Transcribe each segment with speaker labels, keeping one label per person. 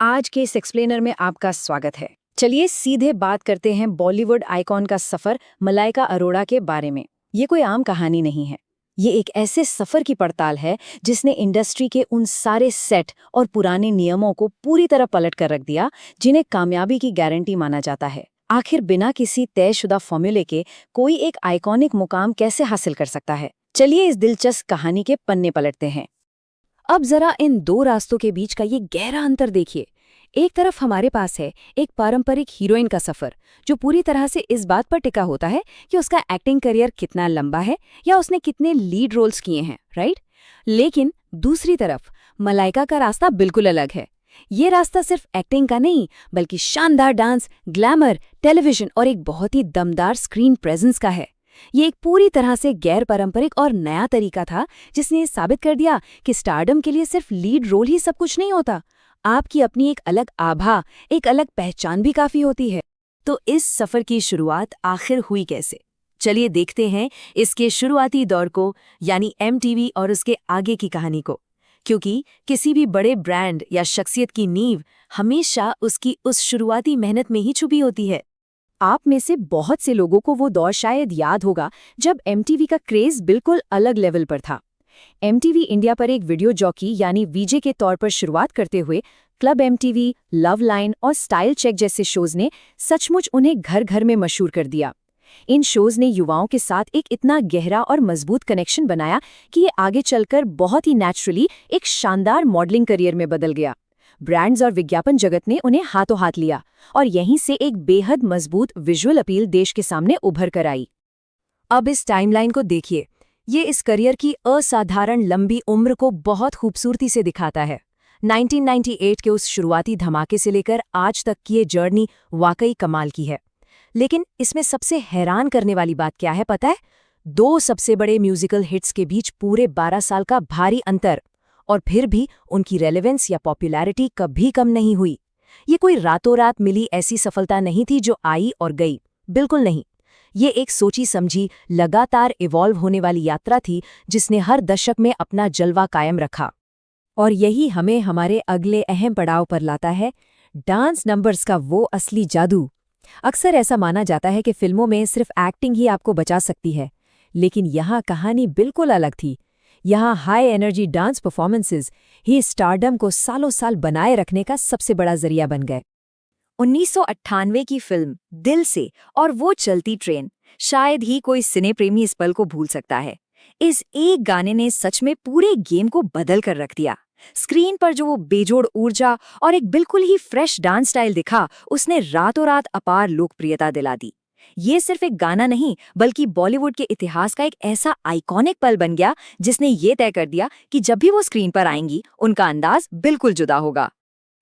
Speaker 1: आज के इस एक्सप्लेनर में आपका स्वागत है। चलिए सीधे बात करते हैं बॉलीवुड आइकॉन का सफर मलाइका अरोड़ा के बारे में। ये कोई आम कहानी नहीं है। ये एक ऐसे सफर की पड़ताल है जिसने इंडस्ट्री के उन सारे सेट और पुराने नियमों को पूरी तरह पलट कर रख दिया जिन्हें कामयाबी की गारंटी माना जाता है। आखिर बिना किसी तयशुदा फॉर्मूले के कोई एक आइकॉनिक मुकाम कैसे हासिल कर सकता है? चलिए इस दिलचस्प कहानी के पन्ने पलटते हैं। अब जरा इन दो रास्तों के बीच का ये गहरा अंतर देखिए। एक तरफ हमारे पास है एक पारंपरिक हीरोइन का सफर जो पूरी तरह से इस बात पर टिका होता है कि उसका एक्टिंग करियर कितना लंबा है या उसने कितने लीड रोल्स किए हैं, राइट। लेकिन दूसरी तरफ मलाइका का रास्ता बिल्कुल अलग है। ये रास्ता सिर्फ एक्टिंग का नहीं बल्कि शानदार डांस, ग्लैमर, टेलीविजन और एक बहुत ही दमदार स्क्रीन प्रेजेंस का है। ये एक पूरी तरह से गैर पारंपरिक और नया तरीका था जिसने साबित कर दिया कि स्टारडम के लिए सिर्फ लीड रोल ही सब कुछ नहीं होता। आपकी अपनी एक अलग आभा, एक अलग पहचान भी काफी होती है। तो इस सफर की शुरुआत आखिर हुई कैसे? चलिए देखते हैं इसके शुरुआती दौर को, यानी एमटीवी और उसके आगे की कहानी को। क्योंकि किसी भी बड़े ब्रांड या शख्सियत की नींव हमेशा उसकी उस शुरुआती मेहनत में ही छुपी होती है। आप में से बहुत से लोगों को वो दौर शायद याद होगा जब एमटीवी का क्रेज बिल्कुल अलग लेवल पर था। एमटीवी इंडिया पर एक वीडियो जॉकी यानी वीजे के तौर पर शुरुआत करते हुए क्लब एमटीवी, लव लाइन और स्टाइल चेक जैसे शोज ने सचमुच उन्हें घर घर में मशहूर कर दिया। इन शोज ने युवाओं के साथ एक इतना गहरा और मजबूत कनेक्शन बनाया कि ये आगे चलकर बहुत ही नेचुरली एक शानदार मॉडलिंग करियर में बदल गया। ब्रांड्स और विज्ञापन जगत ने उन्हें हाथों हाथ लिया और यहीं से एक बेहद मजबूत विजुअल अपील देश के सामने उभर कर आई। अब इस टाइमलाइन को देखिए। ये इस करियर की असाधारण लंबी उम्र को बहुत खूबसूरती से दिखाता है। 1998 के उस शुरुआती धमाके से लेकर आज तक की ये जर्नी वाकई कमाल की है। लेकिन इसमें सबसे हैरान करने वाली बात क्या है पता है? दो सबसे बड़े म्यूजिकल हिट्स के बीच पूरे 12 साल का भारी अंतर, और फिर भी उनकी रेलेवेंस या पॉपुलैरिटी कभी कम नहीं हुई। ये कोई रातों रात मिली ऐसी सफलता नहीं थी जो आई और गई, बिल्कुल नहीं। ये एक सोची समझी, लगातार इवॉल्व होने वाली यात्रा थी जिसने हर दशक में अपना जलवा कायम रखा। और यही हमें हमारे अगले अहम पड़ाव पर लाता है, डांस नंबर्स का वो असली जादू। अक्सर ऐसा माना जाता है कि फिल्मों में सिर्फ एक्टिंग ही आपको बचा सकती है, लेकिन यहाँ कहानी बिल्कुल अलग थी। यहाँ हाई एनर्जी डांस परफॉर्मेंसेस ही स्टारडम को सालों साल बनाए रखने का सबसे बड़ा जरिया बन गए। 1998 की फिल्म दिल से और वो चलती ट्रेन, शायद ही कोई सिने प्रेमी इस पल को भूल सकता है। इस एक गाने ने सच में पूरे गेम को बदल कर रख दिया। स्क्रीन पर जो वो बेजोड़ ऊर्जा और एक बिल्कुल ही फ्रेश डांस स्टाइल दिखा, उसने रातों रात अपार लोकप्रियता दिला दी। ये सिर्फ एक गाना नहीं बल्कि बॉलीवुड के इतिहास का एक ऐसा आइकॉनिक पल बन गया जिसने ये तय कर दिया कि जब भी वो स्क्रीन पर आएंगी उनका अंदाज बिल्कुल जुदा होगा।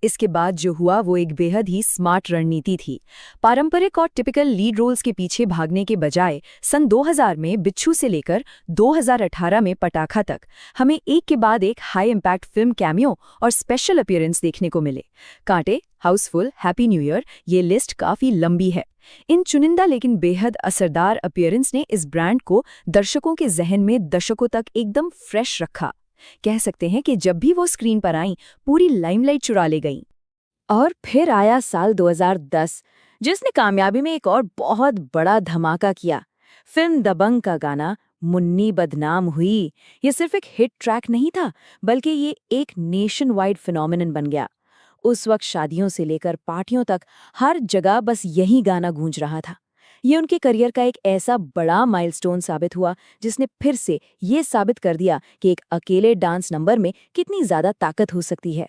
Speaker 1: इसके बाद जो हुआ वो एक बेहद ही स्मार्ट रणनीति थी। पारंपरिक और टिपिकल लीड रोल्स के पीछे भागने के बजाय सन 2000 में बिच्छू से लेकर 2018 में पटाखा तक हमें एक के बाद एक हाई इम्पैक्ट फिल्म कैमियो और स्पेशल अपीयरेंस देखने को मिले। कांटे, हाउसफुल, हैप्पी न्यू ईयर, ये लिस्ट काफी लंबी है। इन चुनिंदा लेकिन बेहद असरदार अपीयरेंस ने इस ब्रांड को दर्शकों के जहन में दशकों तक एकदम फ्रेश रखा। कह सकते हैं कि जब भी वो स्क्रीन पर आईं, पूरी लाइमलाइट चुरा ले गईं। और फिर आया साल 2010, जिसने कामयाबी में एक और बहुत बड़ा धमाका किया। फिल्म दबंग का गाना मुन्नी बदनाम हुई, ये सिर्फ एक हिट ट्रैक नहीं था बल्कि ये एक नेशन वाइड फिनोमिनन बन गया। उस वक्त शादियों से लेकर पार्टियों तक हर जगह बस यही गाना गूंज रहा था। ये उनके करियर का एक ऐसा बड़ा माइलस्टोन साबित हुआ जिसने फिर से ये साबित कर दिया कि एक अकेले डांस नंबर में कितनी ज्यादा ताकत हो सकती है।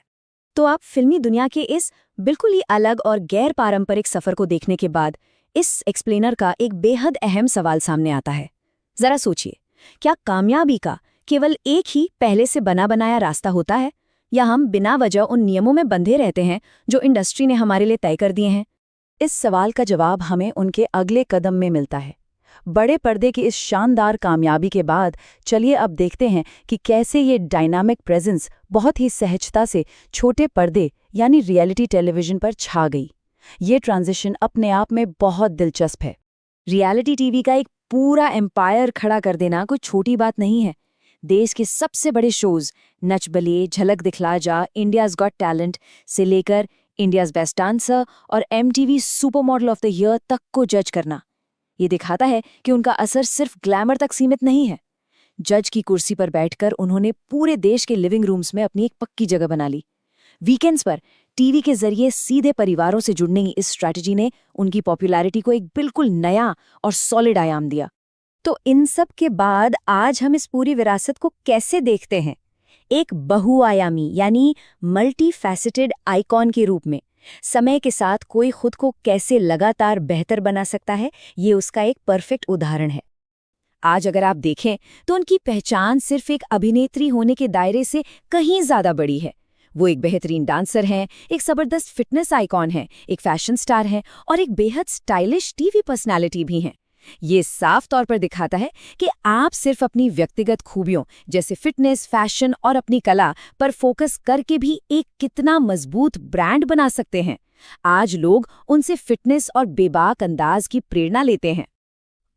Speaker 1: तो आप फिल्मी दुनिया के इस बिल्कुल ही अलग और गैर पारंपरिक सफर को देखने के बाद इस एक्सप्लेनर का एक बेहद अहम सवाल सामने आता है। जरा सोचिए, क्या कामयाबी का केवल एक ही पहले से बना बनाया रास्ता होता है, या हम बिना वजह उन नियमों में बंधे रहते हैं जो इंडस्ट्री ने हमारे लिए तय कर दिए हैं? इस सवाल का जवाब हमें उनके अगले कदम में मिलता है। बड़े पर्दे की इस शानदार कामयाबी के बाद चलिए अब देखते हैं कि कैसे ये डायनामिक प्रेजेंस बहुत ही सहजता से छोटे पर्दे यानी रियलिटी टेलीविजन पर छा गई। ये ट्रांजिशन अपने आप में बहुत दिलचस्प है। रियलिटी टीवी का एक पूरा एम्पायर खड़ा कर देना कोई छोटी बात नहीं है। देश के सबसे बड़े शोज नच बलिए, झलक दिखला जा, इंडियाज गॉट टैलेंट से लेकर इंडियाज बेस्ट डांसर और MTV super model of the year तक को जज करना। ये दिखाता है कि उनका असर सिर्फ ग्लैमर तक सीमित नहीं है। जज की कुर्सी पर बैठकर उन्होंने पूरे देश के लिविंग रूम्स में अपनी एक पक्की जगह बना ली। वीकेंड्स पर टीवी के जरिए सीधे परिवारों से जुड़ने की इस स्ट्रैटेजी ने उनकी पॉपुलैरिटी को एक बिल्कुल नया और सॉलिड आयाम दिया। तो इन सब के बाद आज हम इस पूरी विरासत को कैसे देखते हैं? एक बहुआयामी यानी मल्टी फैसेटेड आइकॉन के रूप में। समय के साथ कोई खुद को कैसे लगातार बेहतर बना सकता है, ये उसका एक परफेक्ट उदाहरण है। आज अगर आप देखें तो उनकी पहचान सिर्फ एक अभिनेत्री होने के दायरे से कहीं ज्यादा बड़ी है। वो एक बेहतरीन डांसर हैं, एक जबरदस्त फिटनेस आइकॉन हैं, एक फैशन स्टार हैं और एक बेहद स्टाइलिश टीवी पर्सनालिटी भी हैं। ये साफ तौर पर दिखाता है कि आप सिर्फ अपनी व्यक्तिगत खूबियों जैसे फिटनेस, फैशन और अपनी कला पर फोकस करके भी एक कितना मजबूत ब्रांड बना सकते हैं। आज लोग उनसे फिटनेस और बेबाक अंदाज की प्रेरणा लेते हैं।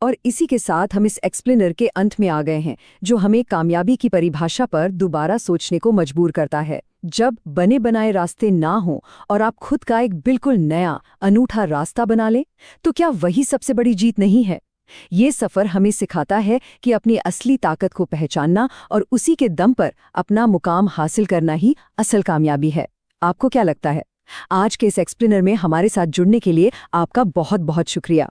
Speaker 2: और इसी के साथ हम इस एक्सप्लेनर के अंत में आ गए हैं, जो हमें कामयाबी की परिभाषा पर दोबारा सोचने को मजबूर करता है। जब बने बनाए रास्ते ना हों और आप खुद का एक बिल्कुल नया, अनूठा रास्ता बना लें, तो क्या वही सबसे बड़ी जीत नहीं है? ये सफ़र हमें सिखाता है कि अपनी असली ताकत को पहचानना और उसी के दम पर अपना मुकाम हासिल करना ही असल कामयाबी है। आपको क्या लगता है? आज के इस एक्सप्लेनर में हमारे साथ जुड़ने के लिए आपका बहुत बहुत शुक्रिया।